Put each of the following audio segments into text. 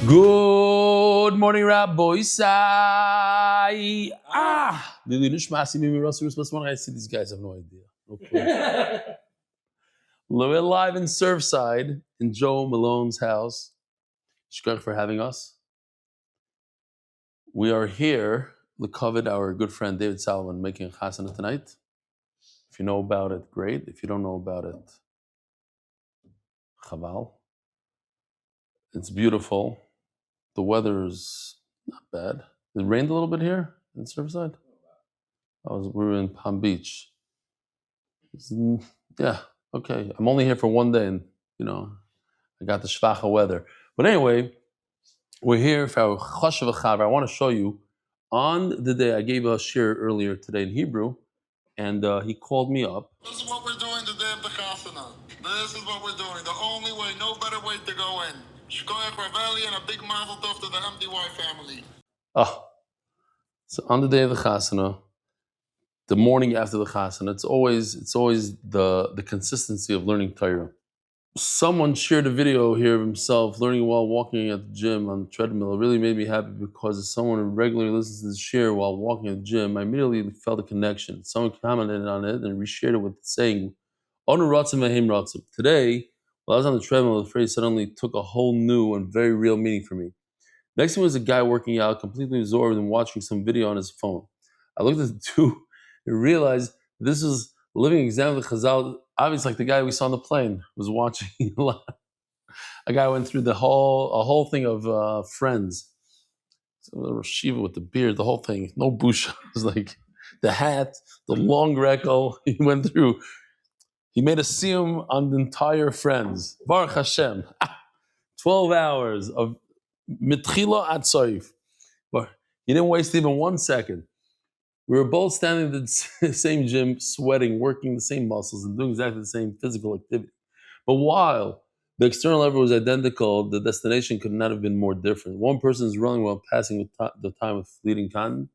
Good morning, Rabbi Sai. I see these guys, I have no idea. Okay. We're live in Surfside in Joe Malone's house. Shkach for having us. We are here, L'Kovid, our good friend David Salomon, making a chasana tonight. If you know about it, great. If you don't know about it, chaval. It's beautiful. The weather is not bad. It rained a little bit here in Surfside. We were in Palm Beach. Yeah, okay. I'm only here for one day, and I got the shvacha weather. But anyway, we're here for our chashav chaver. I want to show you on the day I gave a shir earlier today in Hebrew, and he called me up. This is what we're doing the day of the chasana. This is what we're doing. The only way, no better way to go in. Shkoyach Raveli and a big mazel tov to the MDY family. So on the day of the chasana, the morning after the chasana, it's always the consistency of learning Torah. Someone shared a video here of himself learning while walking at the gym on the treadmill. It really made me happy because as someone who regularly listens to this share while walking at the gym, I immediately felt a connection. Someone commented on it and reshared it with saying, Onu ratzim v'heim ratzim. Today, while I was on the treadmill, the phrase suddenly took a whole new and very real meaning for me. Next to me was a guy working out, completely absorbed in watching some video on his phone. I looked at the two and realized this was a living example of Chazal. Obviously, like the guy we saw on the plane was watching a lot. A guy went through a whole thing of Friends. So the Shiva with the beard, the whole thing, no busha. It was like the hat, the long reckle. He went through. He made a siyum on the entire Friends. Baruch Hashem. 12 hours of mitchila ad soif. But he didn't waste even 1 second. We were both standing at the same gym, sweating, working the same muscles, and doing exactly the same physical activity. But while the external effort was identical, the destination could not have been more different. One person is running while passing with the time with fleeting cotton,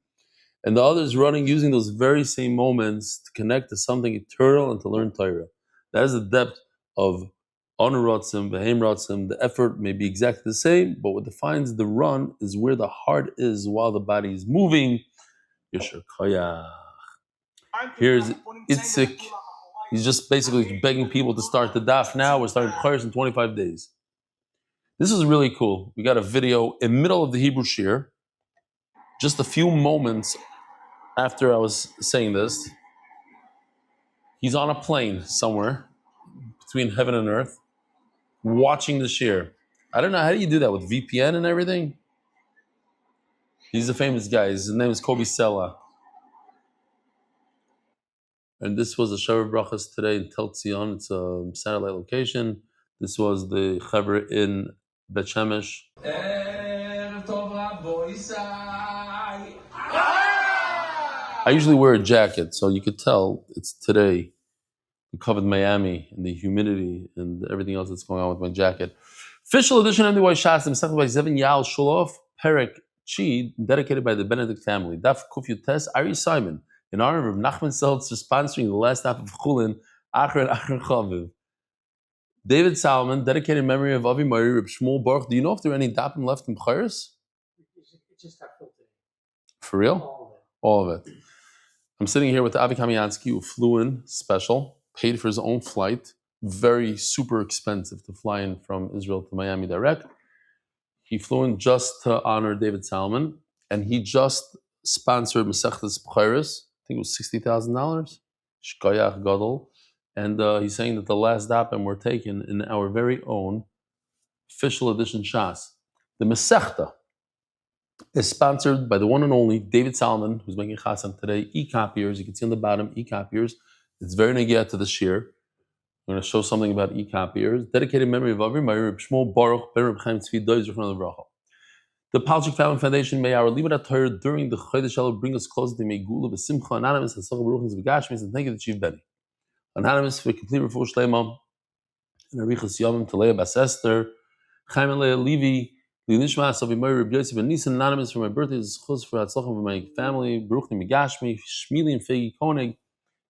and the other is running using those very same moments to connect to something eternal and to learn Torah. That is the depth of Anu Ratzim, V'heim Ratzim. The effort may be exactly the same, but what defines the run is where the heart is while the body is moving. Here's Itzik. He's just basically begging people to start the daf now. We're starting Chayers in 25 days. This is really cool. We got a video in the middle of the Hebrew shir, just a few moments after I was saying this. He's on a plane somewhere between heaven and earth, watching the shir. I don't know, how do you do that with VPN and everything? He's a famous guy. His name is Kobe Sella. And this was a Shavuot Brachas today in Tel Tzion. It's a satellite location. This was the Chaver in Bet Shemesh. I usually wear a jacket, so you could tell it's today. I'm covered in Miami and the humidity and everything else that's going on with my jacket. Official edition of MDY Shas, Mesechus by Zevin Yael Shulov, Perek Chi, dedicated by the Benedict family. Daf Kuf Yutes, Ari Simon, in honor of Nachman Seltzer, sponsoring the last half of Chullin, Acher and Acher Chaviv. David Salomon, dedicated in memory of Avi Mari, Reb Shmuel Baruch. Do you know if there are any dapim left in B'chayres? It just got filled today. For real? All of it. I'm sitting here with Avi Kamiansky, who flew in special, paid for his own flight. Very super expensive to fly in from Israel to Miami direct. He flew in just to honor David Salomon, and he just sponsored Mesechtas B'chayres. I think it was $60,000. Shkoyach Gadol. And he's saying that the last dapim were taken in our very own official edition Shas. The Masechta is sponsored by the one and only David Salomon, who's making chasan today. E-copiers, you can see on the bottom, e-copiers. It's very negia to the shir. I'm going to show something about e-copiers. Dedicated memory of Avri Meir, Reb Shmuel Baruch, Ben Reb Chaim Tzvi Doiz, Zechron Livracha. The Palchik Family Foundation, may our Libat Torah during the Chodesh Elul bring us closer to Megula, V'simcha, Anonymous, Hatzach Baruchins, V'gashmis, and thank you to Chief Benny. Anonymous for complete refuah shlema, and Arichas Yomim to Leah Bas Esther, Chaim and Leah Levi, L'nishma Savi Meir Reb Yosef and Nisan. Anonymous for my birthday, Chuz for Hatzach of my family, Baruch Nimigashmi, Shmili and Fegi Koenig,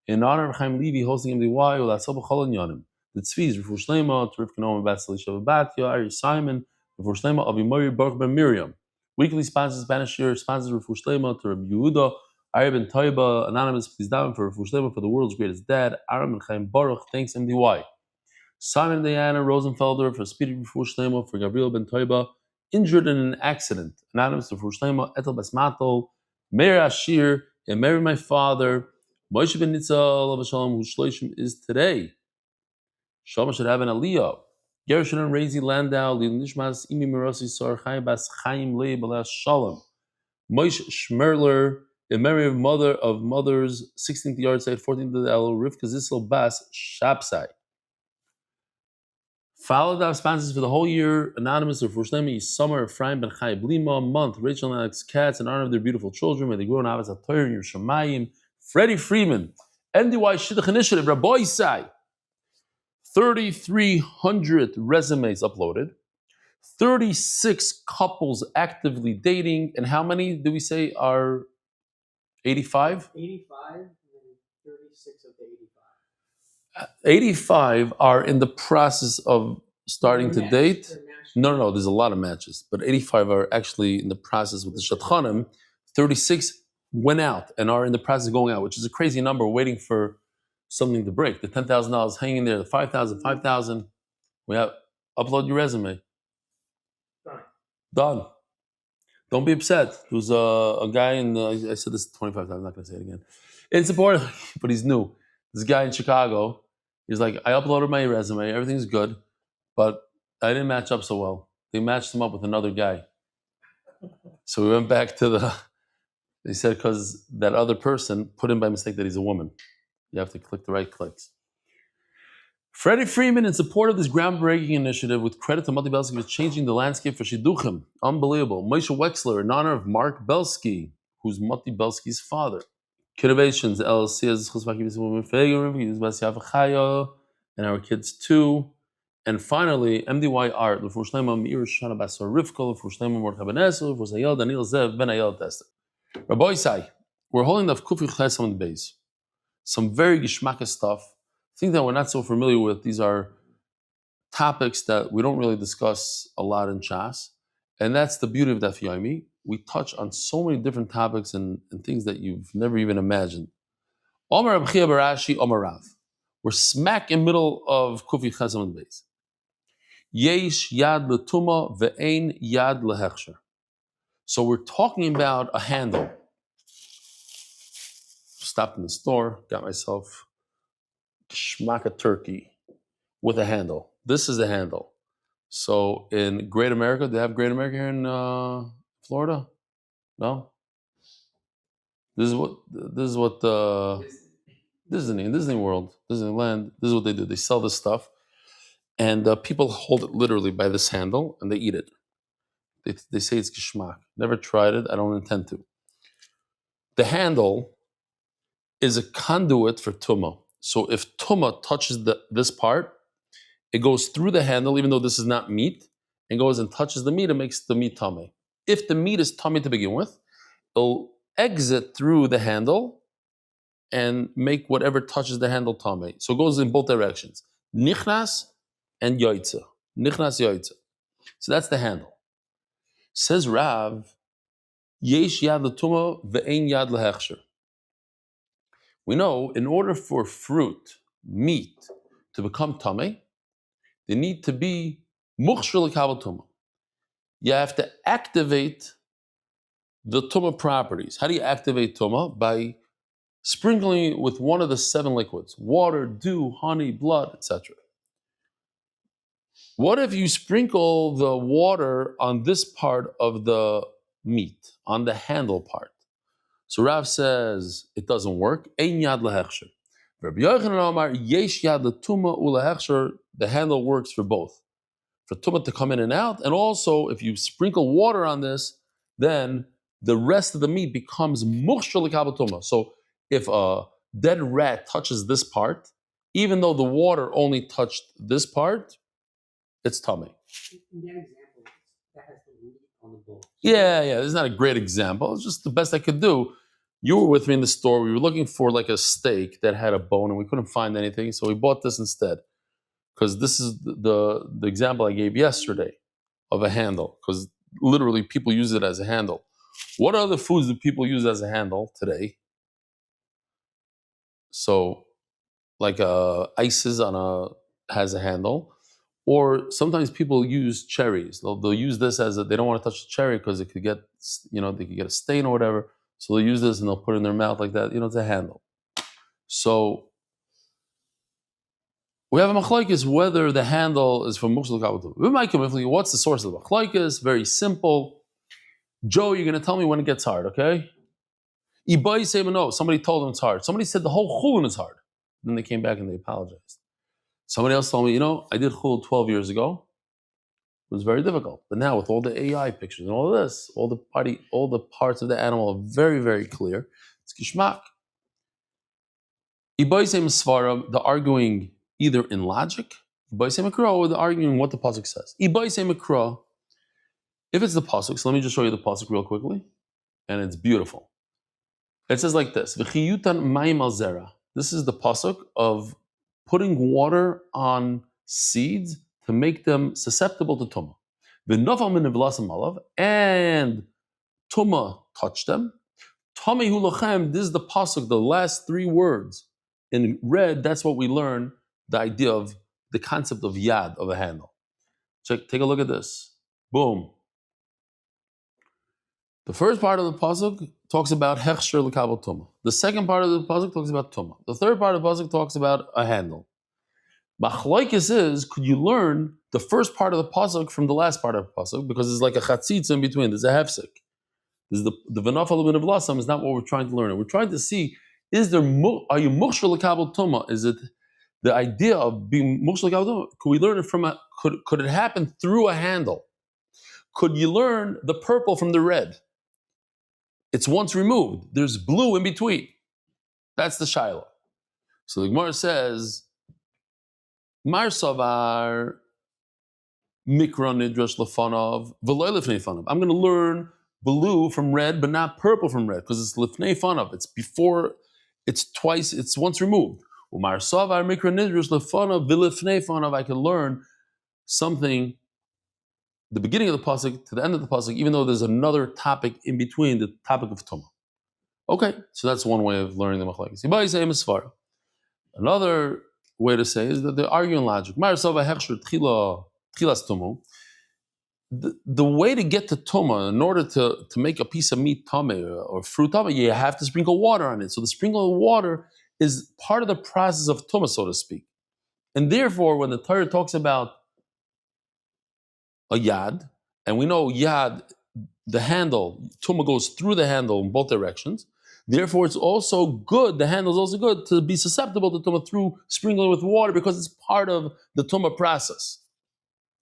In honor of Chaim Levi hosting MDY, Ulatzal B'chol Yonim. The Tzviz, Refuah Shlema, Rivka Noam Bat Salisha Batya, Ari Simon, Refuah Shlema, Avimori Baruch Ben Miriam. Weekly sponsors, Spanish year sponsors, Refuah Shlema, to Rabbi Yehuda, Ari Ben Toiba, Anonymous, please down for Refuah Shlema for the world's greatest dad, Aram and Chaim Baruch, thanks MDY. Simon and Diana Rosenfelder for speedy Refuah Shlema for Gabriel Ben Toiba, injured in an accident. Anonymous Refuah Shlema, Etel Basmatel, Meir Ashir, and Mary my father, Moshe ben Nitzal of Shalom, whose shloshim is today. Shalom should have an aliyah. Gershon and Razi Landau, Lil Nishmas, Imi Mirosi, Sor Chaim Bas Chaim Lei Balas Shalom. Moshe Schmerler, the Mary of mothers, 16th yard side, 14th El, Rivka Zissel Bas Shapsai. Followed up sponsors for the whole year. Anonymous of Rushlemi, Summer, Ephraim Ben Chai Blima, Month, Rachel and Alex Katz, in honor of their beautiful children. May they grow in Avos HaTorah in Yerushalayim. Freddie Freeman, NDY Shidduch Initiative, Rabbi Isai. 3,300 resumes uploaded. 36 couples actively dating. And how many do we say are 85? 85 and 36 of the 85. 85 are in the process of starting to date. No, there's a lot of matches, but 85 are actually in the process with the Shatchanim. 36 went out and are in the process of going out, which is a crazy number, waiting for something to break. The $10,000 hanging there, the 5,000. We have, upload your resume. Done. Don't be upset. There was a guy I said this 25 times, I'm not going to say it again. It's important, but he's new. This guy in Chicago, he's like, I uploaded my resume, everything's good, but I didn't match up so well. They matched him up with another guy. So we went back to they said because that other person put in by mistake that he's a woman. You have to click the right clicks. Freddie Freeman, in support of this groundbreaking initiative, with credit to Mati Belsky, was changing the landscape for Shidduchim. Unbelievable. Moshe Wexler, in honor of Mark Belsky, who's Mati Belsky's father. Kidduvations, LLC, and our kids too. And finally, MDY Art, L'fur Shlema Meir Shana Basar Rivka, L'fur Shlema Mordechai Ben Esel, L'fur Sayel Daniel Zev Ben Ayel Tester. Rabbi Isai, we're holding the Kufi Ches on the base. Some very gishmaka stuff. Things that we're not so familiar with. These are topics that we don't really discuss a lot in Chas. And that's the beauty of Daf Yomi. We touch on so many different topics and things that you've never even imagined. Omar Abchia Barashi, Omar Rav. We're smack in the middle of Kufi Ches on the base. Yesh yad letuma ve'ein yad lehechsher. So we're talking about a handle. Stopped in the store, got myself shmaka turkey with a handle. This is a handle. So in Great America, do they have Great America here in Florida? No? This is what Disney World, Disneyland, this is what they do. They sell this stuff. And people hold it literally by this handle and they eat it. They say it's geschmack. Never tried it. I don't intend to. The handle is a conduit for tumah. So if tumah touches this part, it goes through the handle, even though this is not meat, and goes and touches the meat and makes the meat tummy. If the meat is tummy to begin with, it'll exit through the handle and make whatever touches the handle tummy. So it goes in both directions. Nichnas and yoitza. Nichnas yoitza. So that's the handle. Says Rav, yesh yad l'tumah ve'ein yad lehechsher. We know in order for fruit, meat, to become tummy, they need to be mukhshir l'kabel tumah. You have to activate the tumah properties. How do you activate tumah? By sprinkling it with one of the 7 liquids: water, dew, honey, blood, etc. What if you sprinkle the water on this part of the meat, on the handle part? So Rav says it doesn't work. Ein yad lehechsher. Rabbi Yochanan Amar yesh yad letuma ulehechsher. The handle works for both, for tumah to come in and out, and also if you sprinkle water on this, then the rest of the meat becomes mukhshir l'kabel tumah. So if a dead rat touches this part, even though the water only touched this part, it's tummy. In that example, that has the meat on the bowl. Yeah, this is not a great example. It's just the best I could do. You were with me in the store. We were looking for like a steak that had a bone, and we couldn't find anything, so we bought this instead. Because this is the example I gave yesterday of a handle. Because literally, people use it as a handle. What other foods do people use as a handle today? So, like ices on has a handle, or sometimes people use cherries. They'll use this as they don't want to touch the cherry because it could get they could get a stain or whatever. So they'll use this and they'll put it in their mouth like that. It's a handle. So we have a machlokes whether the handle is from muksal kabutu. What's the source of the machlokes? Very simple. Joe, you're going to tell me when it gets hard, okay? Ibai say no. Somebody told him it's hard. Somebody said the whole chulin is hard. Then they came back and they apologized. Somebody else told me, I did chul 12 years ago. It was very difficult. But now with all the AI pictures and all of this, all the parts of the animal are very, very clear. It's gishmak. Ibaisem svaram, the arguing either in logic, Ibaisem makra, or the arguing what the pasuk says. Ibaisem makra, if it's the pasuk, so let me just show you the pasuk real quickly, and it's beautiful. It says like this: V'chiyutan mayim al zera. This is the pasuk of putting water on seeds to make them susceptible to tumah. V'nafal min nevlasam alav, and tumah touched them. Tomei hu lochem. This is the pasuk, the last three words in red. That's what we learn. The idea of the concept of yad, of a handle. Take a look at this. Boom. The first part of the pasuk talks about hechsher l'kabel tumah. The second part of the pasuk talks about tumah. The third part of the pasuk talks about a handle. Machlokes is, could you learn the first part of the pasuk from the last part of the pasuk? Because it's like a chatzitz in between. There's a hefsek. This is the v'nafal min v'lasam is not what we're trying to learn. We're trying to see, are you muksher l'kabel tumah? Is it the idea of being muksher l'kabel tumah? Could we learn it from could it happen through a handle? Could you learn the purple from the red? It's once removed. There's blue in between. That's the shiloh. So the Gemara says, Mar savar mikra nidrash lefanov v'loy lifnei fanav. I'm going to learn blue from red, but not purple from red, because it's lifnei fanav. It's before, it's twice, it's once removed. Mar savar mikra nidrash lefanov v'lifnei fanav. I can learn something, the beginning of the pasuk to the end of the pasuk, even though there's another topic in between, the topic of tumah. Okay, so that's one way of learning the machlokes. Another way to say is that they're arguing logic. The way to get to tumah, in order to make a piece of meat tumah or fruit tumah, you have to sprinkle water on it. So the sprinkle of water is part of the process of tumah, so to speak. And therefore, when the Torah talks about a yad, and we know yad, the handle, tumah goes through the handle in both directions. Therefore, it's also good, the handle is also good to be susceptible to tumah through sprinkling with water, because it's part of the tumah process.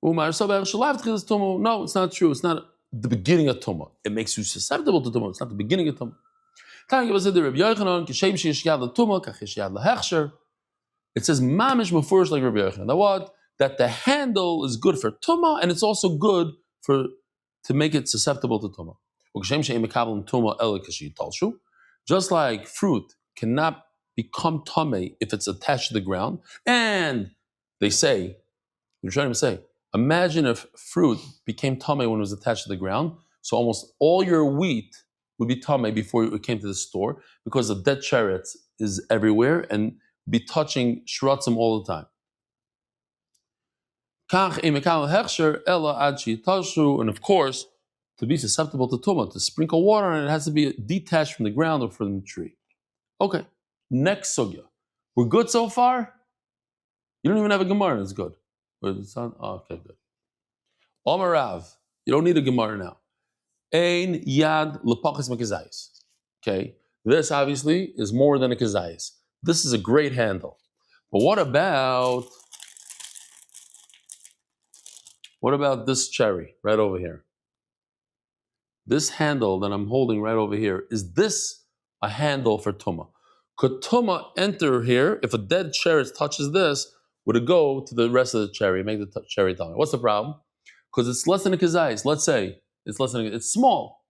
No, it's not true. It's not the beginning of tumah. It makes you susceptible to tumah. It's not the beginning of tumah. It says mamish mefurish like Rabbi Yochanan. Now what? That the handle is good for tumah, and it's also good to make it susceptible to tumah. Just like fruit cannot become tummy if it's attached to the ground, and they say, you're trying to say, imagine if fruit became tummy when it was attached to the ground, so almost all your wheat would be tummy before it came to the store, because the dead chariots is everywhere and be touching shratzim all the time. And of course, to be susceptible to tumah, to sprinkle water on it, has to be detached from the ground or from the tree. Okay, next sugya. We're good so far? You don't even have a Gemara, it's good. Okay, good. Omar Rav, you don't need a Gemara now. Ein yad lepachas mekazayis. Okay, this obviously is more than a kazayis. This is a great handle. But what about this cherry right over here? This handle that I'm holding right over here, is this a handle for tumah? Could tumah enter here? If a dead cherry touches this, would it go to the rest of the cherry, make the cherry tumah? What's the problem? Because it's less than a kazayis. Let's say it's less than it's small.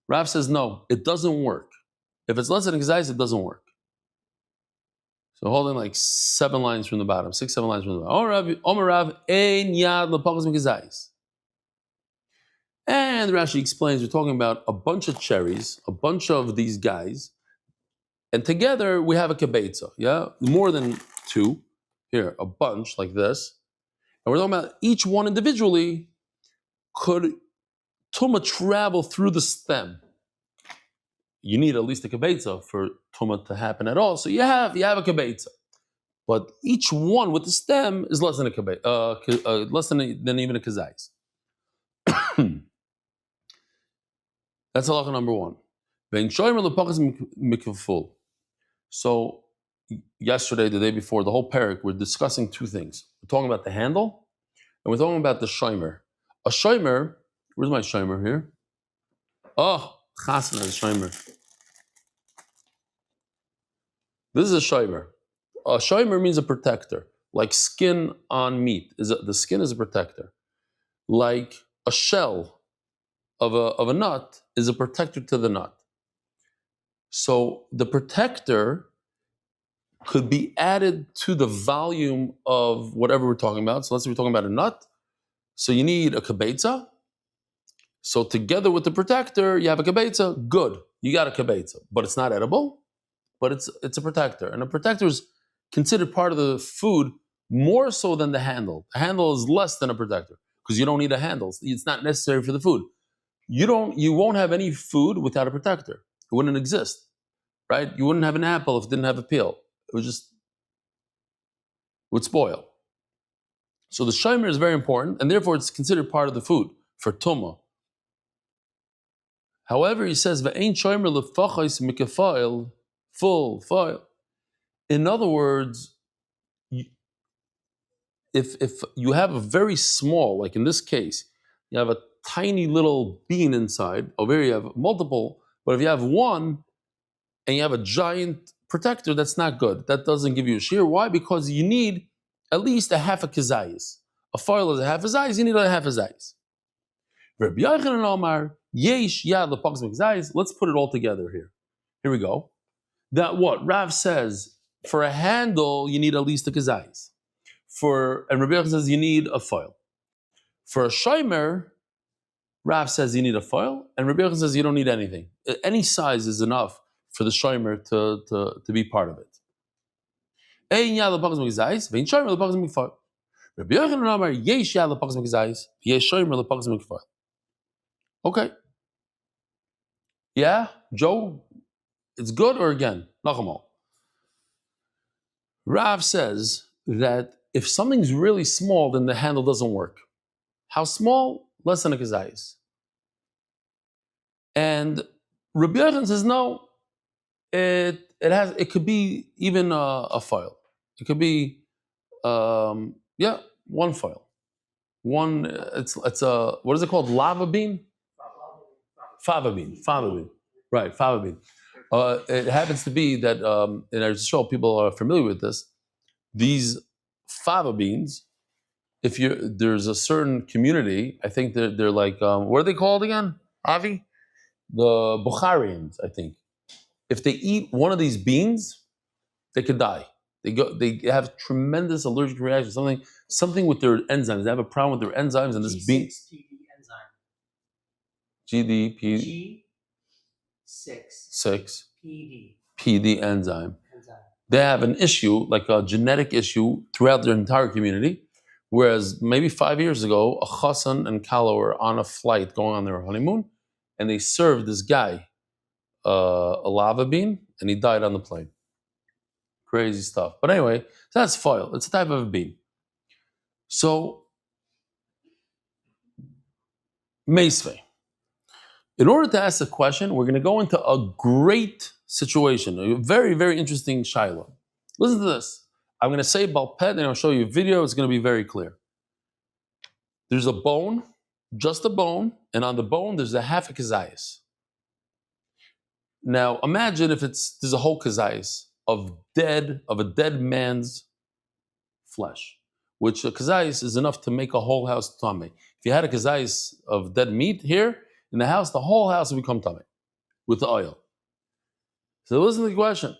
Rav says no, it doesn't work. If it's less than a kazais, it doesn't work. So holding like 7 lines from the bottom, 6, 7 lines from the bottom. Omer Rav, ein yad lepachas mikazais. And Rashi explains, we're talking about a bunch of cherries, a bunch of these guys, and together we have a kibetza, yeah? More than 2. Here, a bunch like this. And we're talking about each one individually could Tuma travel through the stem. You need at least a kibetza for Tuma to happen at all. So you have a kibetza. But each one with the stem is less than a kibetza, less than even a kazais. That's halacha number 1. So yesterday, the day before, the whole parak, we're discussing 2 things. We're talking about the handle, and we're talking about the shomer. A shomer, where's my shomer here? Oh, chasna is shomer. This is a shomer. A shomer means a protector, like skin on meat. The skin is a protector. Like a shell of a nut is a protector to the nut. So the protector could be added to the volume of whatever we're talking about. So let's say we're talking about a nut. So you need a kibetza. So together with the protector, you have a kibetza. Good, you got a kibetza, but it's not edible. But it's a protector, and a protector is considered part of the food more so than the handle. The handle is less than a protector because you don't need a handle. It's not necessary for the food. You won't have any food without a protector. It wouldn't exist, right? You wouldn't have an apple if it didn't have a peel. It would spoil. So the shomer is very important, and therefore it's considered part of the food for tumah. However, he says, "Ve'ein shomer lefachos mikefail full foil." In other words, if you have a very small, like in this case, you have a tiny little bean inside. Over here you have multiple, but if you have one and you have a giant protector, that's not good. That doesn't give you a shear. Why? Because you need at least a half a kazayis. A foil is a half a zayis, you need a half a zayis. Rabbi Yochanan Omar, yesh yad lepachas mikazayis. Let's put it all together here. Here we go. That what? Rav says, for a handle, you need at least a kazayis. And Rabbi Yochanan says you need a foil. For a shomer, Rav says you need a foil, and Rabbi Yochanan says you don't need anything. Any size is enough for the shomer to be part of it. Ein yad lepachas mikazayis, ve'in shomer lepachas mikfoil. Rabbi Yochanan Amar, yesh yad lepachas mikazayis, yesh shomer lepachas mikfoil. Okay. Yeah, Joe, it's good or again? Nachamal. Rav says that if something's really small, then the handle doesn't work. How small? Less than a kazayis. And Rabbi Yochanan says no. It could be even a foil. It could be one foil. One. It's a, what is it called? Lava bean. Fava bean. Right, fava bean. It happens to be that in our show, people are familiar with this. These fava beans, there's a certain community, I think they're like, what are they called again? Avi? The Bukharians, I think. If they eat one of these beans, they could die. They have tremendous allergic reaction, something with their enzymes. They have a problem with their enzymes, and this bean. GDP. G6. PD enzyme. They have an issue, like a genetic issue, throughout their entire community. Whereas maybe 5 years ago, a chassan and kala were on a flight going on their honeymoon, and they served this guy a lava bean, and he died on the plane. Crazy stuff. But anyway, so that's foil. It's a type of a bean. So, meisvei. In order to ask the question, we're going to go into a great situation, a very, very interesting shaila. Listen to this. I'm going to say balpet, and I'll show you a video. It's going to be very clear. There's a bone, just a bone, and on the bone there's a half a kazayis. Now imagine if there's a whole kazayis of a dead man's flesh, which a kazayis is enough to make a whole house tameh. If you had a kazayis of dead meat here in the house, the whole house would become tameh with the oil. So listen to the question.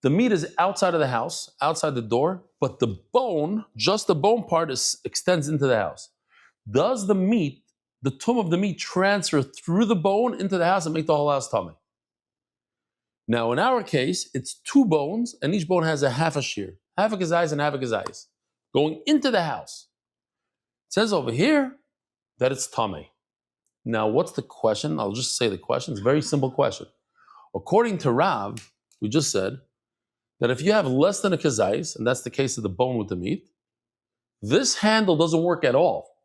The meat is outside of the house, outside the door, but the bone, just the bone part, extends into the house. Does the meat, the tum of the meat, transfer through the bone into the house and make the whole house tummy? Now, in our case, it's two bones, and each bone has a half a shear, half a kazais and half a kazais, going into the house. It says over here that it's tummy. Now, what's the question? I'll just say the question. It's a very simple question. According to Rav, we just said that if you have less than a kazais, and that's the case of the bone with the meat, this handle doesn't work at all.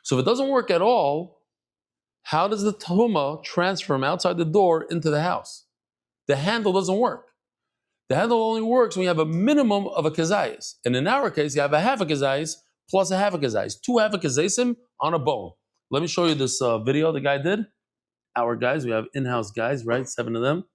So if it doesn't work at all, how does the tuma transfer from outside the door into the house? The handle doesn't work. The handle only works when you have a minimum of a kazais. And in our case, you have a half a kazais plus a half a kazais. Two half a kazaisim on a bone. Let me show you this video the guy did. Our guys, we have in-house guys, right? 7 of them.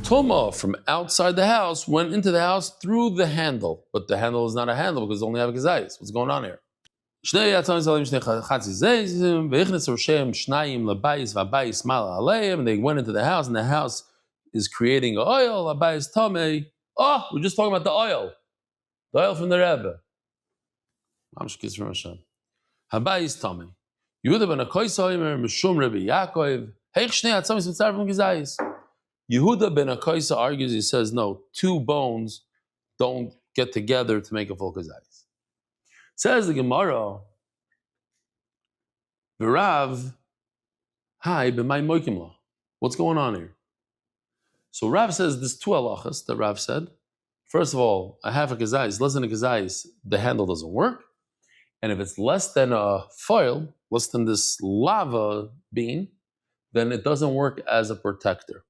Tuma from outside the house went into the house through the handle, but the handle is not a handle because it's only have a kazais. What's going on here? And they went into the house, and the house is creating oil. Oh, we're just talking about the oil from the Rebbe. Habayis Tomei. Yehuda ben Akoysa Mishum Rebbe Yaakov. Yehuda ben Akoysa argues, he says, no, two bones don't get together to make a full kazais. Says the Gemara, V'Rav, hi, b'may moikim lo. What's going on here? So Rav says there's two halachas that Rav said. First of all, a half a kazais, less than a kazais, the handle doesn't work. And if it's less than a foil, less than this lava bean, then it doesn't work as a protector.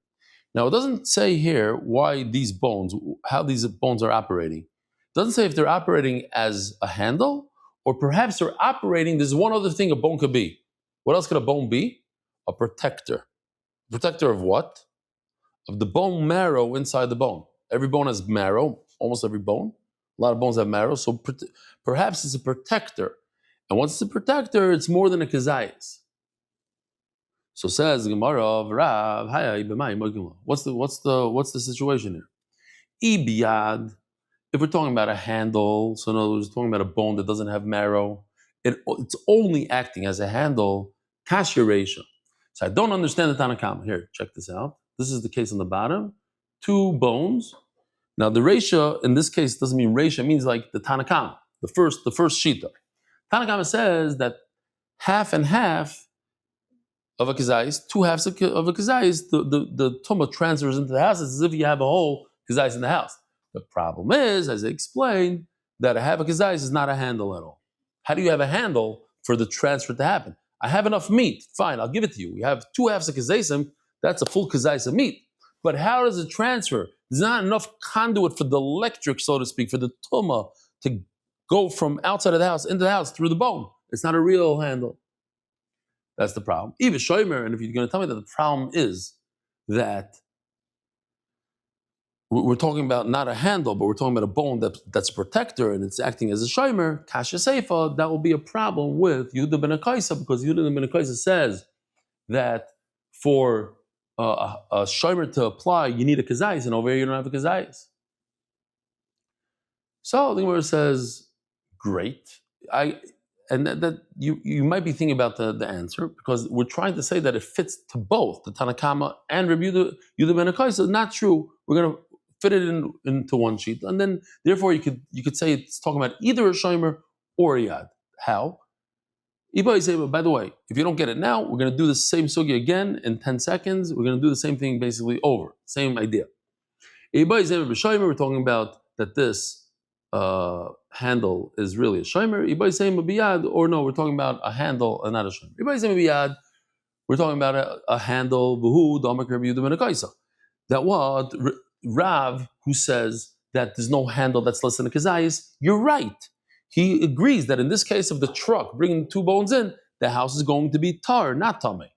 Now, it doesn't say here why these bones, how these bones are operating. It doesn't say if they're operating as a handle, or perhaps they're operating, there's one other thing a bone could be. What else could a bone be? A protector. Protector of what? Of the bone marrow inside the bone. Every bone has marrow, almost every bone. A lot of bones have marrow, so perhaps it's a protector. And once it's a protector, it's more than a kazayas. So says Gemara of Rav, what's the situation here? Ibiyad, if we're talking about a handle, so in other words, talking about a bone that doesn't have marrow, it's only acting as a handle, kashiration. So I don't understand the Tanakama. Here, check this out. This is the case on the bottom. Two bones. Now the Reisha, in this case, doesn't mean Reisha, it means like the Tanakama, the first Shita. Tanakama says that half and half of a kazais, two halves of a kazais, the tumah transfers into the house. It's as if you have a whole kazais in the house. The problem is, as I explained, that a half a kazais is not a handle at all. How do you have a handle for the transfer to happen? I have enough meat. Fine, I'll give it to you. We have two halves of kazaisim. That's a full kazais of meat. But how does it transfer? There's not enough conduit for the electric, so to speak, for the tumah to go from outside of the house into the house through the bone. It's not a real handle. That's the problem. Even shomer, and if you're going to tell me that the problem is that we're talking about not a handle, but we're talking about a bone that's a protector and it's acting as a shomer, kasha seifa, that will be a problem with Yehuda ben Akaisa, because Yehuda ben Akaisa says that for a shomer to apply, you need a kazayis, and over here you don't have a kazayis. So the Gemara says, great. And that you might be thinking about the answer, because we're trying to say that it fits to both the Tanakama and Rabbi Yehuda ben Akaisa. Not true. We're going to fit it into one sheet, and then therefore you could say it's talking about either a shomer or a yad. How? Ibai say, by the way, if you don't get it now, we're going to do the same sugi again in 10 seconds. We're going to do the same thing basically over. Same idea. Ibai say, we're talking about that this handle is really a shomer. Ibai say biyad, or no, we're talking about a handle and not a shomer. Ibai say biyad, we're talking about a handle. V'hu damak Rabbi Yehuda ben Akaisa. That what Rav, who says that there's no handle that's less than a kazayis, you're right. He agrees that in this case of the truck bringing 2 bones in, the house is going to be tar, not tameh.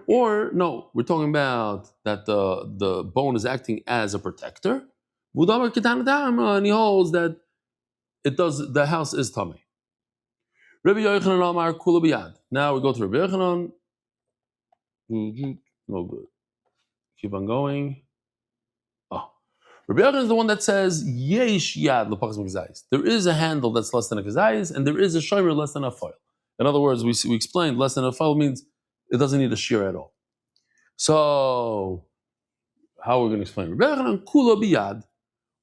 Or no, we're talking about that the bone is acting as a protector. And he holds that the house is tameh. Rabbi Yochanan Amar Kula Biyad. Now we go to Rabbi Yochanan. No good. Keep on going. Oh, Rabbi Yochanan is the one that says Yesh Yad L'Pachas Mekazayis. There is a handle that's less than a kazayis, and there is a shomer less than a foil. In other words, we explained less than a foil means it doesn't need a shear at all. So, how are we going to explain? Rabbi Yochanan Kula Biyad.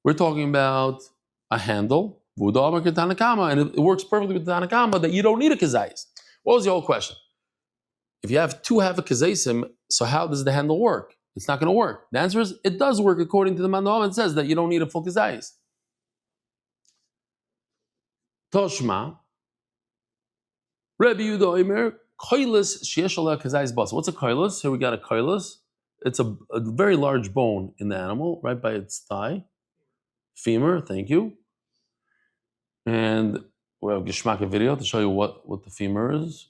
We're talking about a handle, and it works perfectly with the Tanakama that you don't need a kazayis. What was the whole question? If you have 2 half a kazaysim, so how does the handle work? It's not going to work. The answer is it does work according to the Mandam. It says that you don't need a full kazayis. Toshma, Rabbi Yehuda Omer, koilis sheyesh aleh kazayis bas. What's a koilis? Here we got a koilis. It's a very large bone in the animal, right by its thigh. Femur, thank you. And we have a Geshmaka video to show you what the femur is.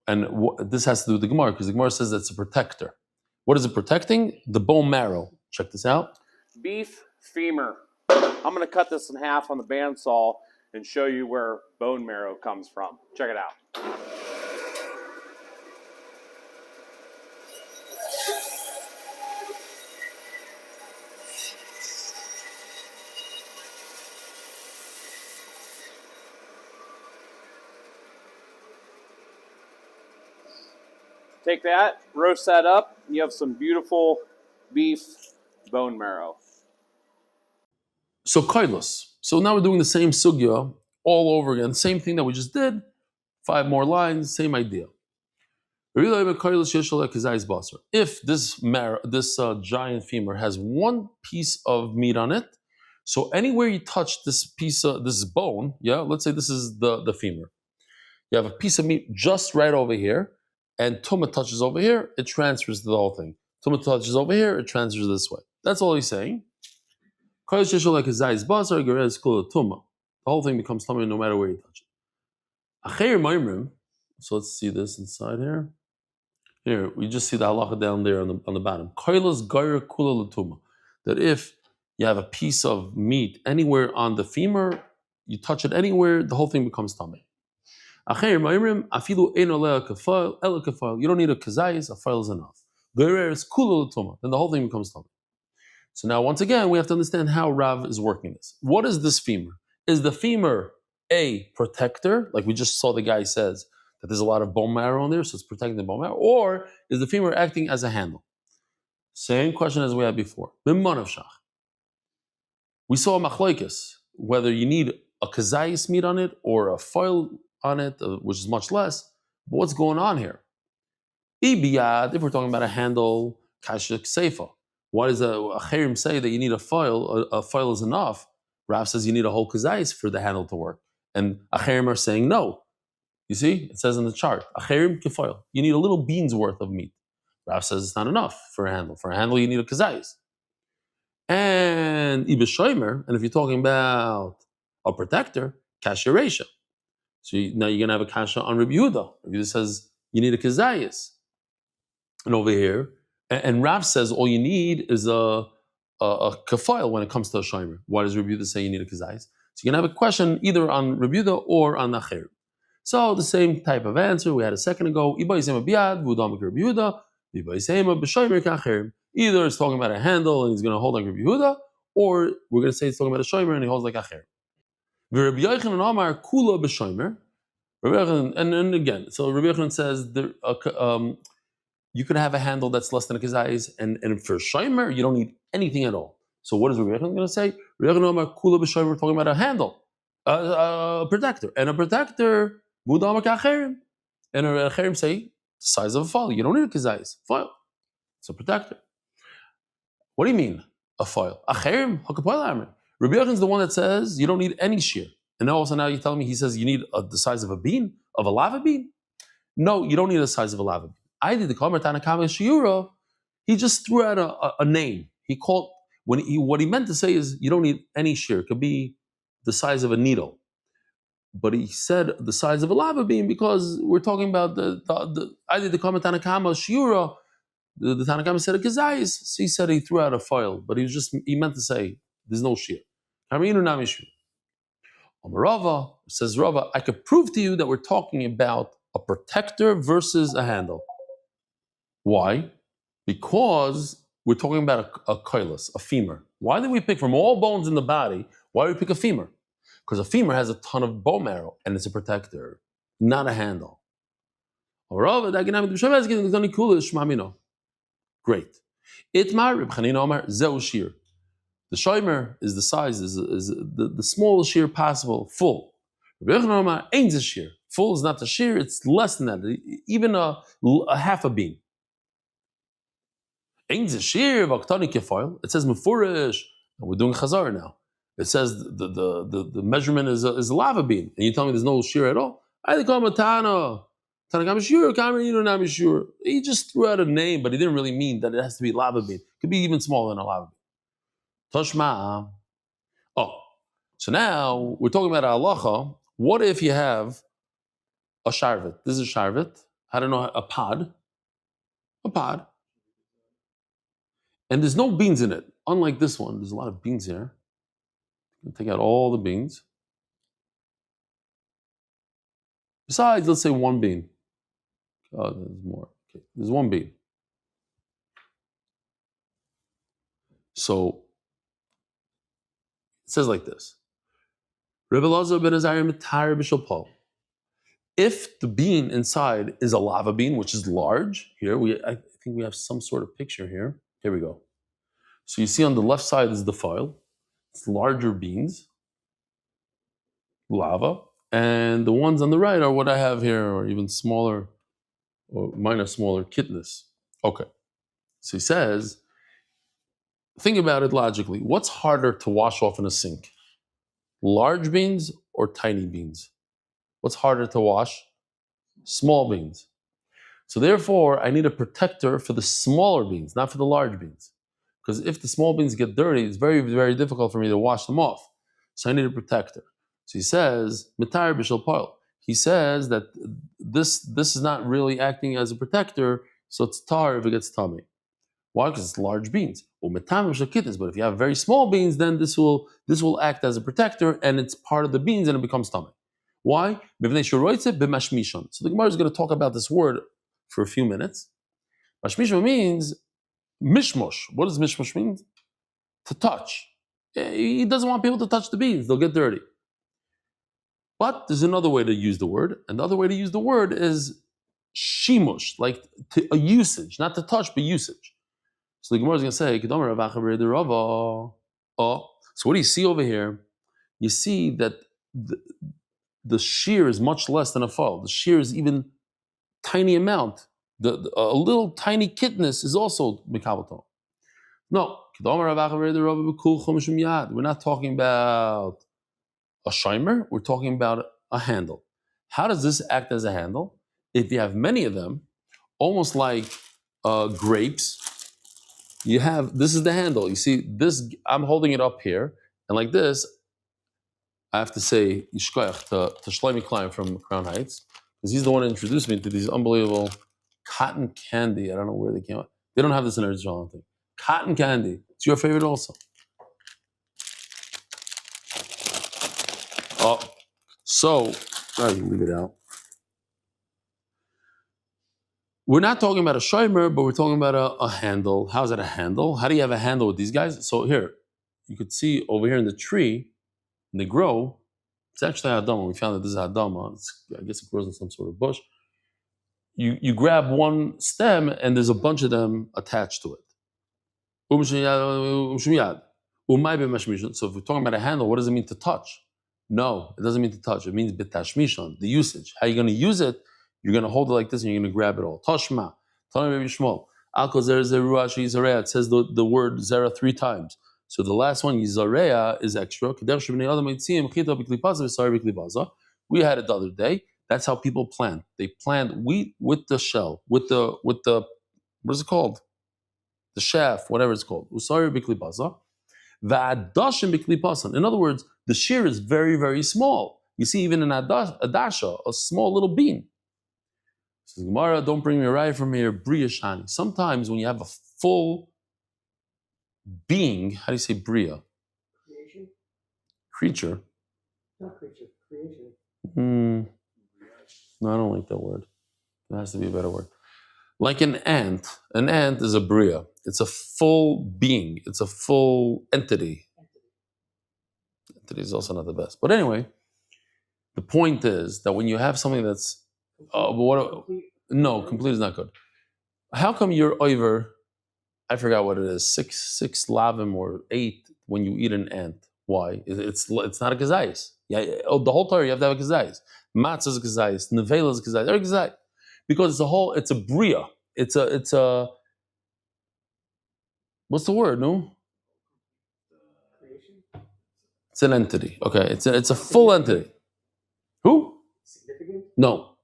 And this has to do with the Gemara, because the Gemara says that it's a protector. What is it protecting? The bone marrow. Check this out. Beef femur. I'm going to cut this in half on the bandsaw and show you where bone marrow comes from. Check it out. Take that, roast that up, you have some beautiful beef bone marrow. So koilos. So now we're doing the same sugya all over again. Same thing that we just did. 5 more lines, same idea. If this giant femur has 1 piece of meat on it, so anywhere you touch this piece of this bone, let's say this is the femur. You have a piece of meat just right over here, and Tumah touches over here, it transfers to the whole thing. Tumah touches over here, it transfers this way. That's all he's saying. The whole thing becomes Tumah no matter where you touch it. So let's see this inside here. Here, we just see the halacha down there on the bottom. That if you have a piece of meat anywhere on the femur, you touch it anywhere, the whole thing becomes Tumah. You don't need a kazayis, a file is enough. Then the whole thing becomes tummy. So now, once again, we have to understand how Rav is working this. What is this femur? Is the femur a protector, like we just saw the guy says that there's a lot of bone marrow in there, so it's protecting the bone marrow, or is the femur acting as a handle? Same question as we had before. We saw a machlokes, whether you need a kazayis meat on it or a foil on it, which is much less. But what's going on here? If we're talking about a handle, kashik seifa. Why does a cherim say that you need a foil? A foil is enough. Rav says you need a whole kazayis for the handle to work. And acherim are saying no. You see, it says in the chart, acherim kefoil. You need a little bean's worth of meat. Rav says it's not enough for a handle. For a handle, you need a kazayis. And ibishomer, and if you're talking about a protector, kashiresha. So now you're going to have a kasha on Rabbi Yehuda. Rabbi Yehuda says you need a kazayis. And over here, and Rav says all you need is a kafile when it comes to a shomer. Why does Rabbi Yehuda say you need a kazayis? So you're going to have a question either on Rabbi Yehuda or on Acher. So the same type of answer we had a second ago. Either it's talking about a handle and he's going to hold like Rabbi Yehuda, or we're going to say it's talking about a shomer and he holds like Acher. Rabbi Yochanan Amar Kula b'shomer. And again, so Rabbi Yochanan says you could have a handle that's less than a kazayis, and for shomer you don't need anything at all. So what is Rabbi Yochanan going to say? Rabbi Yochanan Amar Kula b'shomer, we're talking about a handle, a protector, and a protector mudam k'acherim, and a acherim say the size of a foil. You don't need a kazayis foil. It's a protector. What do you mean a foil? Acherim hakapoil amrin. Rabbi Yochanan is the one that says you don't need any shear. And also now you're telling me he says you need the size of a bean, of a lava bean? No, you don't need the size of a lava bean. I did the Kamer Tanakama Shiura. He just threw out a name. He called what he meant to say is you don't need any shear. It could be the size of a needle, but he said the size of a lava beam because we're talking about the either the Tanakama Shiura. The Tanakama said a kazayis, so he said he threw out a file, but he meant to say there's no shear. Kaminu nami shear. Rava says Rava, I could prove to you that we're talking about a protector versus a handle. Why? Because we're talking about a koilos, a femur. Why did we pick from all bones in the body? Why did we pick a femur? Because a femur has a ton of bone marrow and it's a protector, not a handle. Great. Itmar Reb Chanina Omar Zeu Shir. The shomer is the size, is the smallest shear possible, full. Reb Yochanan Omar Ein ze shear. Full is not the shear, it's less than that, even a half a beam. Ein ze shear v'aktani kefoil. It says mefurish, and we're doing chazar now. It says the measurement is a lava beam, and you tell me there's no shear at all. I call matana. He just threw out a name, but he didn't really mean that it has to be lava beam. It could be even smaller than a lava beam. Toshma. Oh, so now we're talking about halacha. What if you have a sharvet? This is a sharvet. I don't know, a pod. And there's no beans in it. Unlike this one, there's a lot of beans here. Take out all the beans. Besides, let's say one bean. Oh, there's more. Okay. There's one bean. So it says like this. If the bean inside is a lava bean, which is large, here I think we have some sort of picture here. Here we go. So you see on the left side is the file. It's larger beans, lava, and the ones on the right are what I have here, or even smaller, or mine are smaller, kitness. Okay. So he says, think about it logically. What's harder to wash off in a sink? Large beans or tiny beans? What's harder to wash? Small beans. So therefore, I need a protector for the smaller beans, not for the large beans. Because if the small beans get dirty, it's very, very difficult for me to wash them off. So I need a protector. So he says, Mitar b'shel poil. He says that this is not really acting as a protector, so it's tar if it gets tummy. Why? Because it's large beans. But if you have very small beans, then this will act as a protector, and it's part of the beans, and it becomes tummy. Why? So the Gemara is going to talk about this word for a few minutes. Mashmishon means mishmosh. What does mishmosh mean? To touch. He doesn't want people to touch the beans. They'll get dirty. But there's another way to use the word, and the other way to use the word is shimush, like a usage, not to touch, but usage. So the Gemara is going to say, so what do you see over here? You see that the shear is much less than a fall. The shear is even tiny amount. A little tiny kitness is also mikabaton. No, we're not talking about a shimer, we're talking about a handle. How does this act as a handle? If you have many of them, almost like grapes, this is the handle. You see, this, I'm holding it up here, and like this, I have to say Yishkoyach to Shlomi Klein from Crown Heights, because he's the one who introduced me to these unbelievable cotton candy. I don't know where they came out. They don't have this in Israel, I don't think. Cotton candy. It's your favorite also. Oh, so, I can leave it out. We're not talking about a shomer, but we're talking about a handle. How is that a handle? How do you have a handle with these guys? So here, you could see over here in the tree, and they grow. It's actually Adama. We found that this is Adama. I guess it grows in some sort of bush. You grab one stem, and there's a bunch of them attached to it. So if we're talking about a handle, what does it mean to touch? No, it doesn't mean to touch. It means betashmishon, the usage. How are you going to use it? You're going to hold it like this, and you're going to grab it all. Toshma. It says the word zera 3 times. So the last one, Yizarea, is extra. We had it the other day. That's how people plant. They plant wheat with the shell, with the what is it called? the shaft, whatever it's called. Usari b'klipasa. Va'adashim b'klipasa. In other words, the shear is very, very small. You see, even in adasha, a small little bean. Says Gemara, don't bring me a raya from here. Bria shani. Sometimes when you have a full being, how do you say bria? Creation? Creature. Not creature, creation. No, I don't like that word. There has to be a better word. Like an ant. An ant is a bria. It's a full being. It's a full entity. Entity is also not the best. But anyway, the point is that when you have something that's complete is not good. How come you're over? I forgot what it is. Six lavim or 8 when you eat an ant. Why? It's not a kazayis. Yeah, the whole Torah you have to have a kazayis. Matzah is a kazayis. Nevela is a kazayis. They're kazayis because it's a bria. It's a what's the word? No. Creation? It's an entity. Okay, it's a full entity. Who? Significant? No,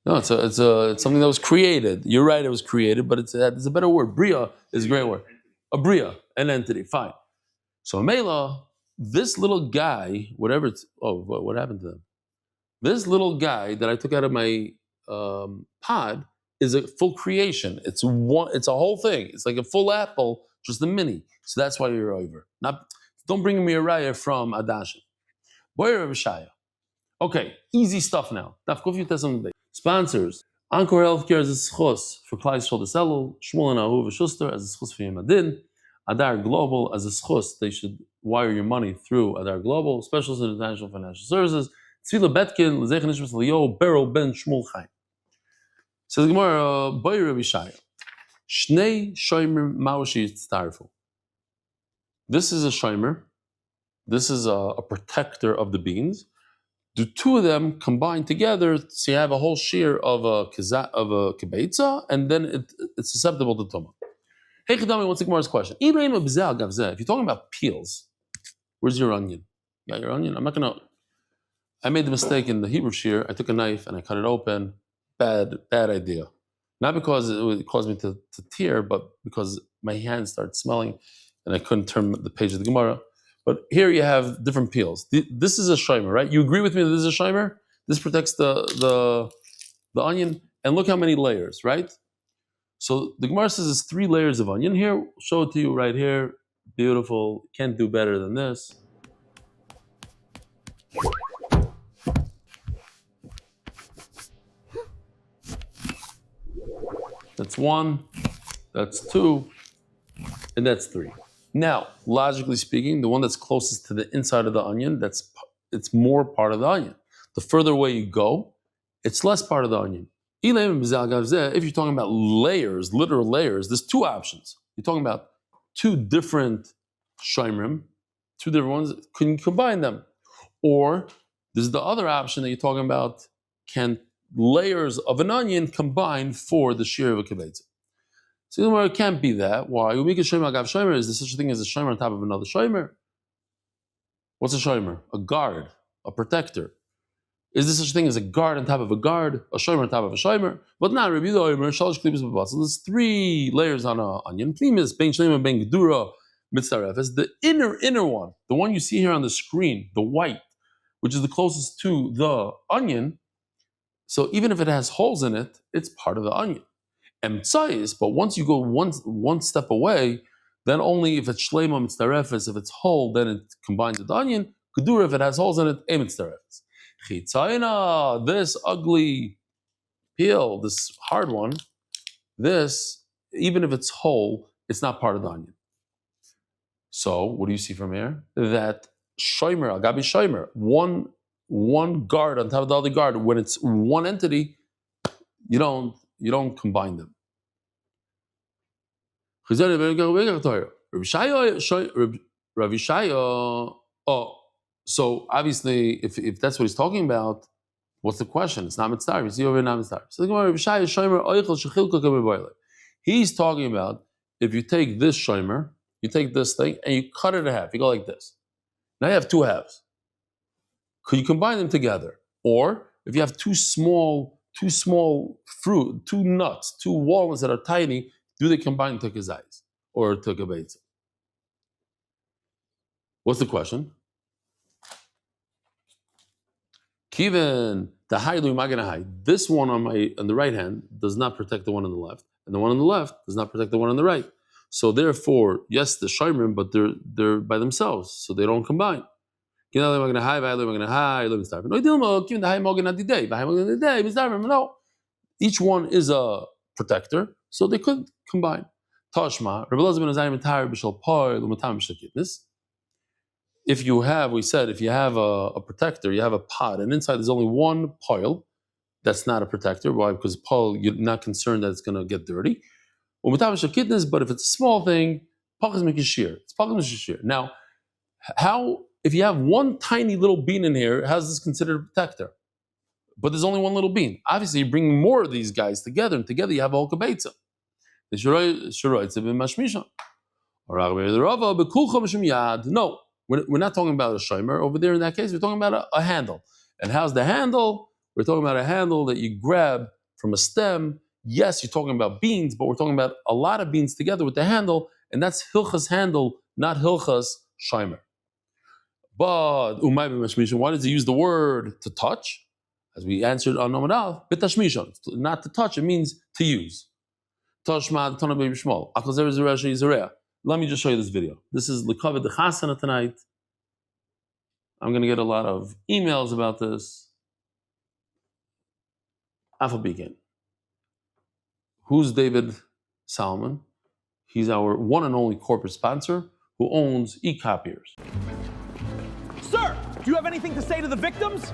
it's something that was created. You're right, it was created, but it's a better word. Bria is a great word. A bria, an entity. Fine. So Mela, this little guy, whatever it's what happened to them? This little guy that I took out of my pod is a full creation. It's a whole thing. It's like a full apple, just a mini. So that's why you're over. Don't bring me a raya from Adashin. Boyer Rishaya. Okay, easy stuff now. Sponsors. Encore Healthcare as a schos for Klai Yisrael Deselu, Shmuel and Ahuva Schuster as a schos for Yemadin, Adar Global as a schos. They should wire your money through Adar Global, Specialist International Financial Services, Tzvila Betkin, Lezech Nishmas Leo, Beryl Ben Shmuel Chaim. Says the Gemara, Boy Rabbi Shaya. Shnei Shomer Mawashi Tztarfu. This is a Shomer. This is a protector of the beans. The two of them combine together, so you have a whole shear of a kibetza, and then it's susceptible to tumah. Hey Chidami, what's the Gemara's question? If you're talking about peels, where's your onion? You got your onion? I made the mistake in the Hebrew shear. I took a knife and I cut it open. Bad idea. Not because it caused me to tear, but because my hands started smelling and I couldn't turn the page of the Gemara. But here you have different peels. This is a shomer, right? You agree with me that this is a shomer? This protects the onion. And look how many layers, right? So the Gemara says it's 3 layers of onion. Here, show it to you right here. Beautiful. Can't do better than this. That's 1. That's 2. And that's 3. Now, logically speaking, the one that's closest to the inside of the onion, it's more part of the onion. The further away you go, it's less part of the onion. If you're talking about layers, literal layers, there's 2 options. You're talking about 2 different shomrim, 2 different ones. Can you combine them? Or there's the other option that you're talking about, can layers of an onion combine for the shear of a kibetza? So it can't be that. Why? Is there such a thing as a shomer on top of another shomer? What's a shomer? A guard, a protector. Is there such a thing as a guard on top of a guard, a shomer on top of a shomer? But not Rabbi Yehuda, shalosh klipos b'basel. So there's 3 layers on an onion. Klimis, ben shleima, ben gedura, mitzarefes. The inner one, the one you see here on the screen, the white, which is the closest to the onion. So even if it has holes in it, it's part of the onion. But once you go one step away, then only if it's shleima mitzarefes, if it's whole, then it combines with the onion. Kedura, if it has holes in it, mitzarefes. Chitzayna, this ugly peel, this hard one, this, even if it's whole, it's not part of the onion. So what do you see from here? That shomer, agabi shomer, one guard on top of the other guard, when it's one entity, you don't combine them. So obviously, if that's what he's talking about, what's the question? It's not mitzvah. You see over not mitzvah. So he's talking about if you take this shomer, you take this thing and you cut it in half. You go like this. Now you have 2 halves. Could you combine them together? Or if you have two small fruit, 2 nuts, 2 walnuts that are tiny, do they combine into kazayis? or to Gabeitza. What's the question? Kiven the Hailu Maganahai. This one on the right hand does not protect the one on the left, and the one on the left does not protect the one on the right. So therefore, yes, the Shairim, but they're by themselves, so they don't combine. No, each one is a protector, so they could combine. Tashma, if you have, we said, if you have a protector, you have a pod, and inside there's only one pile, that's not a protector. Why? Because pile, you're not concerned that it's going to get dirty. But if it's a small thing, it's now, how, if you have one tiny little bean in here, how's this considered a protector? But there's only one little bean. Obviously, you're bringing more of these guys together, and together you have a whole kabeitza. No, we're not talking about a shomer. Over there in that case, we're talking about a handle. And how's the handle? We're talking about a handle that you grab from a stem. Yes, you're talking about beans, but we're talking about a lot of beans together with the handle, and that's hilchas handle, not hilchas shomer. But why does he use the word to touch? As we answered on Nomadal, bitashmishon, not to touch, it means to use. Let me just show you this video. This is L'Kavod the Chasana tonight. I'm going to get a lot of emails about this. Alpha Beacon. Who's David Salmon? He's our one and only corporate sponsor who owns e-copiers. Sir, do you have anything to say to the victims?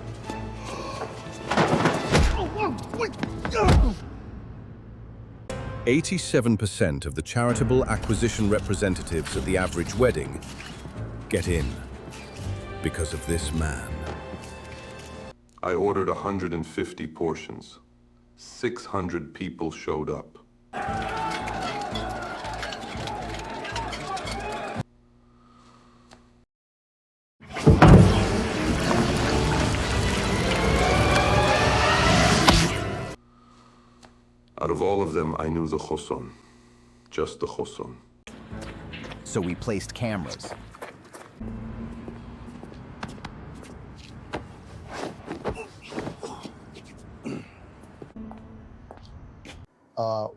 87% of the charitable acquisition representatives at the average wedding get in because of this man. I ordered 150 portions. 600 people showed up. Out of all of them, I knew the choson. Just the choson. So we placed cameras.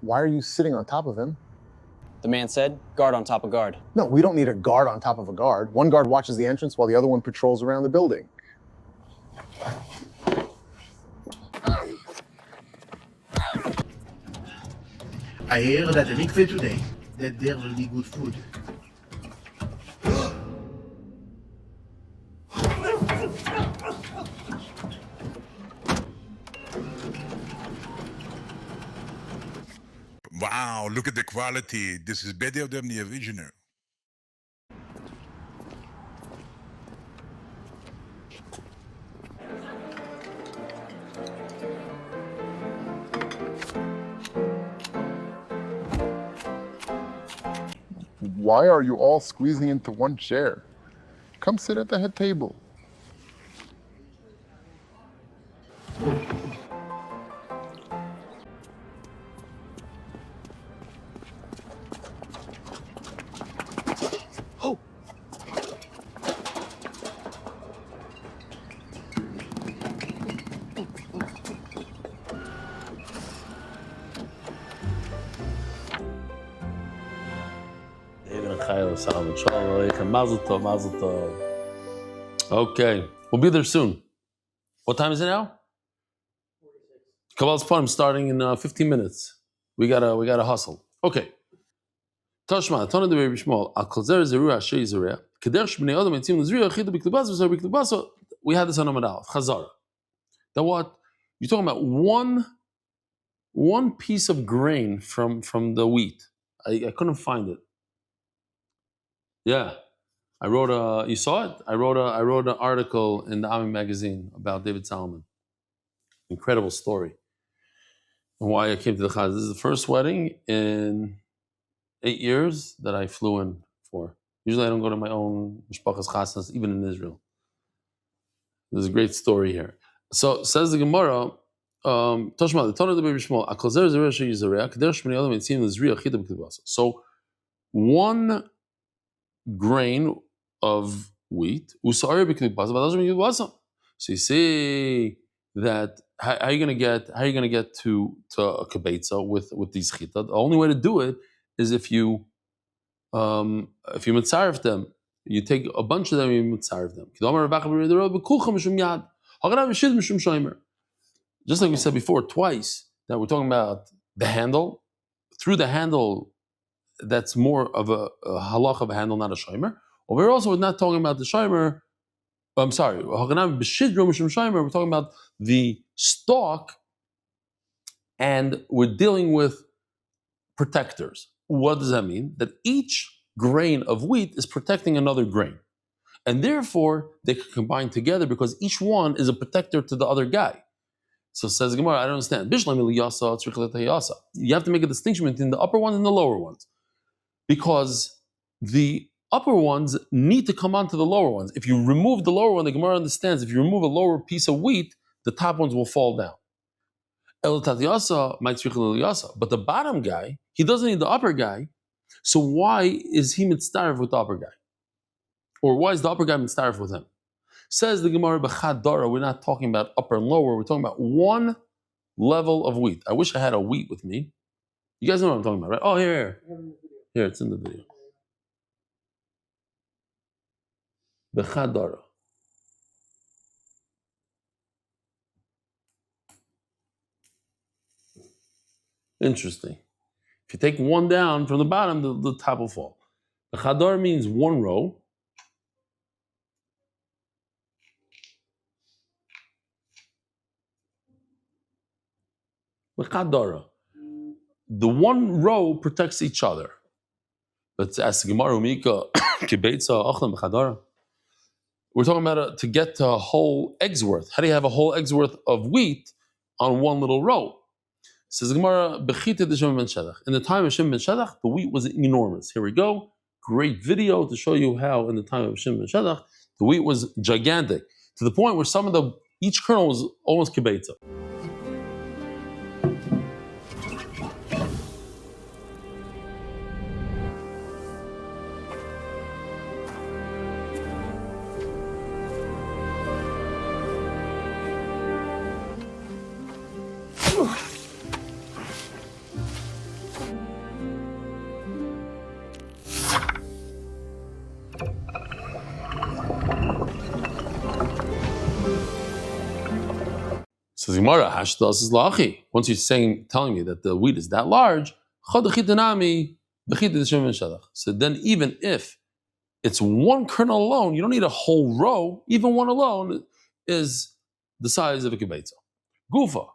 Why are you sitting on top of him? The man said, guard on top of guard. No, we don't need a guard on top of a guard. One guard watches the entrance while the other one patrols around the building. I hear that the mikveh today, that there will be good food. Wow, look at the quality. This is better than the original. Why are you all squeezing into one chair? Come sit at the head table. Oh! Okay, we'll be there soon. What time is it now? 46. Kabbalah's Purim starting in 15 minutes. We gotta hustle. Okay. Tashma, Tana de Bishmol, Akalzer Zerua Shei Zerea, Kadesh Bnei Adam Etzim Zerua Chidu Biklubas V'Zer Biklubas. We had this on Amadal Chazara. That what you're talking about? One piece of grain from the wheat. I couldn't find it. Yeah, I wrote you saw it? I wrote an article in the Ami magazine about David Salmon. Incredible story. And why I came to the Chaz. This is the first wedding in 8 years that I flew in for. Usually I don't go to my own Mishpachas Chasnas, even in Israel. There's a great story here. So says the Gemara, Toshma, the Tana de Baby Shmuel, Akalzer Zereh Shei Zereh, Kadesh Bnei Adam Etzim Zereh Chida B'Kibasa. So one grain of wheat. So you see that how are you going to get to a kibetza with these chita? The only way to do it is if you mitzaref them, you take a bunch of them and you mitzaref them. Just like we said before, twice, that we're talking about the handle. Through the handle, that's more of a halach of a handle, not a shomer. Or we're also not talking about the shomer. I'm sorry, we're talking about the stalk, and we're dealing with protectors. What does that mean? That each grain of wheat is protecting another grain. And therefore, they can combine together because each one is a protector to the other guy. So says Gemara, I don't understand. You have to make a distinction between the upper ones and the lower ones. Because the upper ones need to come onto the lower ones. If you remove the lower one, the Gemara understands, if you remove a lower piece of wheat, the top ones will fall down. But the bottom guy, he doesn't need the upper guy. So why is he mitzdaref with the upper guy? Or why is the upper guy mitzdaref with him? Says the Gemara, b'chadara, we're not talking about upper and lower, we're talking about one level of wheat. I wish I had a wheat with me. You guys know what I'm talking about, right? Oh, here. Here, it's in the video. B'chadara. Interesting. If you take one down from the bottom, the top will fall. B'chadara means one row. B'chadara. The one row protects each other. But as Gemara Mika Kibetza Achlan B'chadara, we're talking about to get to a whole egg's worth. How do you have a whole egg's worth of wheat on one little row? Says Gemara, Bechita de Shem ben Shedach. In the time of Shem ben Shedach, the wheat was enormous. Here we go. Great video to show you how in the time of Shem ben Shedach, the wheat was gigantic. To the point where each kernel was almost kibetza. Says Gemara, Hashdas is lachi. Once you're telling me that the wheat is that large, so then even if it's one kernel alone, you don't need a whole row. Even one alone is the size of a kibetza. Gufa.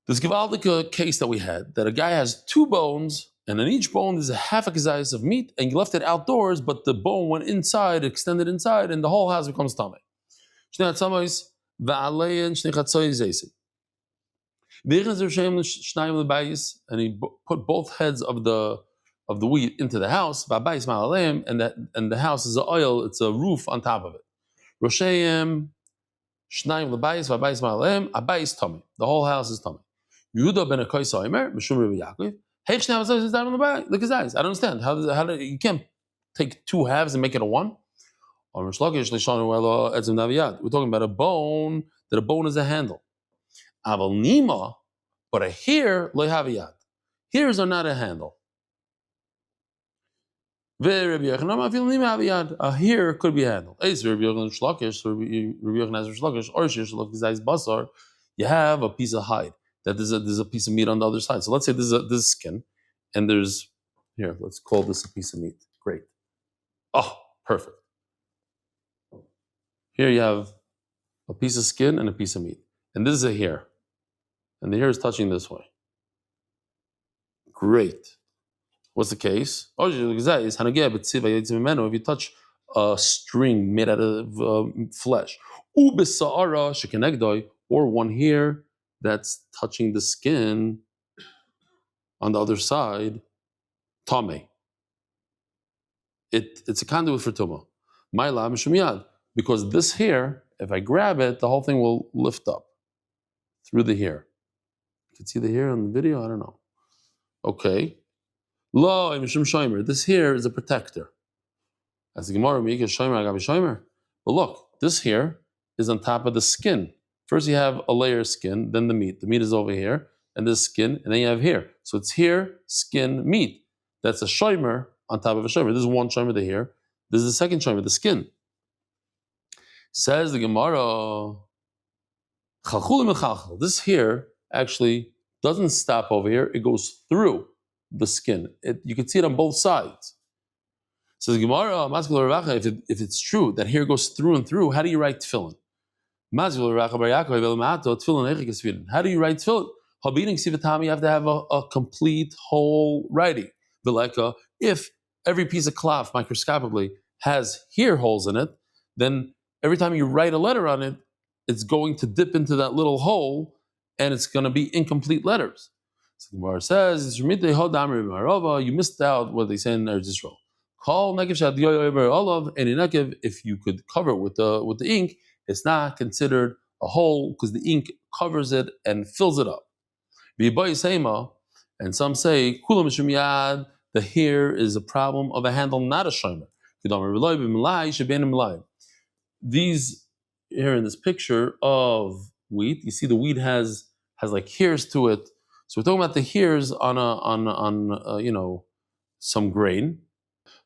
This Givaldic case that we had, that a guy has two bones, and in each bone there's a half a kazayas of meat, and you left it outdoors, but the bone went inside, extended inside, and the whole house becomes tamei. And he put both heads of the wheat into the house, and the house is an oil, it's a roof on top of it. The whole house is tummy. Yehuda ben Akai Omer, Mishum Rabbi Yaakov. Look his eyes. I don't understand. How you can't take two halves and make it a one? We're talking about a bone, that a bone is a handle. Aval nima, but a hair loyhaviyad. Hairs are not a handle. A hair could be a handle. You have a piece of hide. That there's a piece of meat on the other side. So let's say this is skin, and let's call this a piece of meat. Great. Oh, perfect. Here you have a piece of skin and a piece of meat. And this is a hair. And the hair is touching this way. Great. What's the case? If you touch a string made out of flesh, or one hair that's touching the skin on the other side, tamei. It's a conduit for tumah. Because this hair, if I grab it, the whole thing will lift up through the hair. You can see the hair on the video? I don't know. Okay. Lo mishum shomer. This here is a protector. As the Gemara Mika shomer agav shomer. But look, this here is on top of the skin. First you have a layer of skin, then the meat. The meat is over here, and this skin, and then you have here. So it's here, skin, meat. That's a shomer on top of a shomer. This is one shomer here. This is the second shomer, the skin. Says the Gemara, this here actually doesn't stop over here. It goes through the skin. You can see it on both sides. Says the Gemara, if it's true that here goes through and through, how do you write tefillin? How do you write tefillin? You have to have a complete whole writing. If every piece of cloth microscopically has here holes in it, then every time you write a letter on it, it's going to dip into that little hole, and it's going to be incomplete letters. So the Gemara says, you missed out what they say in Eretz Yisrael. If you could cover it with the ink, it's not considered a hole because the ink covers it and fills it up. And some say the here is a problem of a handle, not a shomer. These here in this picture of wheat, you see the wheat has like hairs to it. So we're talking about the hairs on some grain.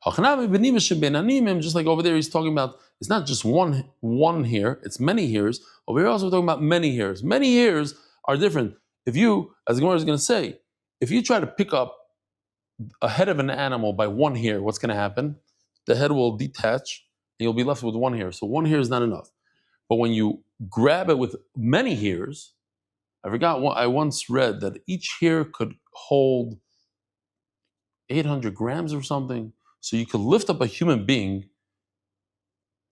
Just like over there, he's talking about it's not just one hair; it's many hairs. Over here, also we're talking about many hairs. Many hairs are different. If you, as the Gemara is going to say, if you try to pick up a head of an animal by one hair, what's going to happen? The head will detach, and you'll be left with one hair. So one hair is not enough. But when you grab it with many hairs, I once read that each hair could hold 800 grams or something. So you could lift up a human being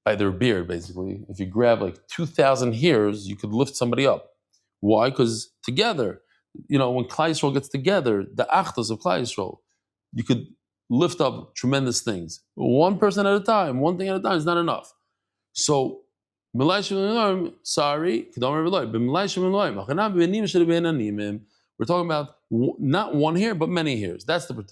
by their beard, basically. If you grab like 2,000 hairs, you could lift somebody up. Why? Because together, when Klal Yisrael gets together, the achdos of Klal Yisrael, you could lift up tremendous things. One person at a time, one thing at a time is not enough. So, sorry, we're talking about not one hair, but many hairs. That's the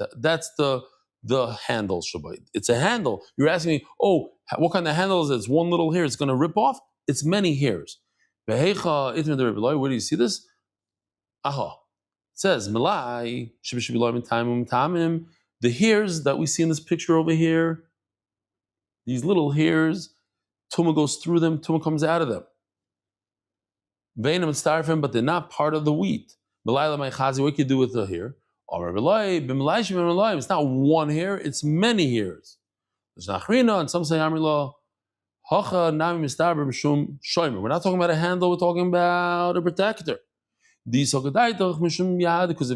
handle, Shabbat. It's a handle. You're asking me, what kind of handle is it? It's one little hair. It's going to rip off. It's many hairs. Where do you see this? It says, the hairs that we see in this picture over here, these little hairs, Tumah goes through them, Tumah comes out of them. But they're not part of the wheat. What can you do with the hair? It's not one hair, it's many hairs. And some say, we're not talking about a handle, we're talking about a protector. Because if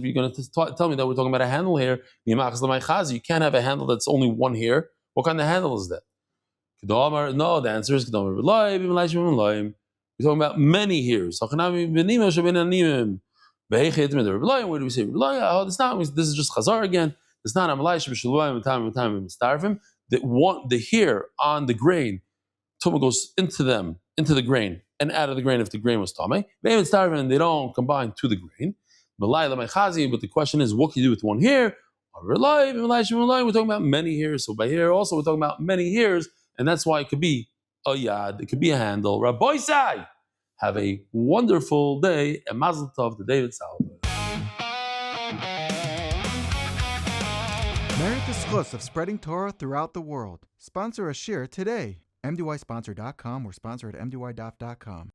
you're going to tell me that we're talking about a handle here, you can't have a handle that's only one hair. What kind of handle is that? No, the answer is we're talking about many hairs. Where do we say this is just Chazar again. It's not the hair on the grain, Tumah goes into the grain, and out of the grain if the grain was Tameh. They don't combine to the grain. But the question is, what can you do with one hair? We're talking about many hairs. So by hair also we're talking about many hairs, and that's why it could be a yad, it could be a handle. Rabbi Sai, have a wonderful day, and Mazel Tov to David Salomon. Merit the schus of spreading Torah throughout the world. Sponsor a shir today. MDYsponsor.com or sponsor at MDYDaf.com.